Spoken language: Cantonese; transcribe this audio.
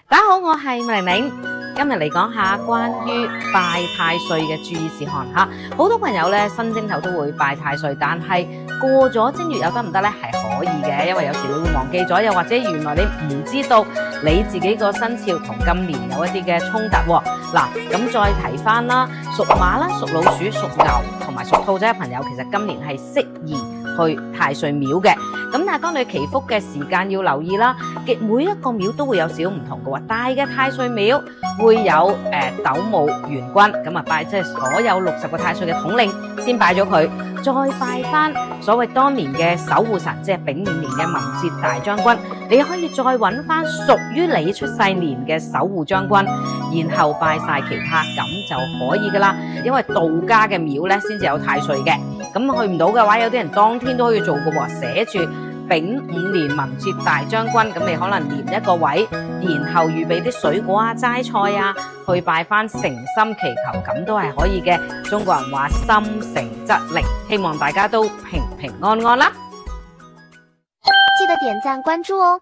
大家好，我係麥玲玲，今日嚟講下關於拜太歲嘅注意事項吓。好多朋友咧新正頭都會拜太歲，但係過咗正月又得唔得咧？係可以嘅，因為有時你會忘記咗，又或者原來你唔知道你自己個生肖同今年有一啲嘅衝突。嗱，咁再提翻啦，屬馬啦、屬老鼠、屬牛同埋屬兔仔嘅朋友，其實今年係適宜去太歲廟嘅。咁但係當你祈福嘅時間要留意啦，每一個廟都會有少唔同嘅喎。大嘅太歲廟會有斗母元君，咁啊拜即係所有60個太歲嘅統領先拜咗佢，再拜翻所謂當年嘅守護神，即係丙午年嘅文節大將軍。你可以再揾翻屬於你出世年嘅守護將軍，然後拜晒其他，咁就可以噶啦。因為道家嘅廟咧先至有太歲嘅，咁去唔到嘅話，有啲人當天都可以做嘅喎，寫住丙午年文節大將軍，咁你可能念一個位，然後預備啲水果啊、齋菜啊，去拜翻，誠心祈求，咁都係可以嘅。中國人話心誠則靈，希望大家都平平安安啦。記得點讚關注哦。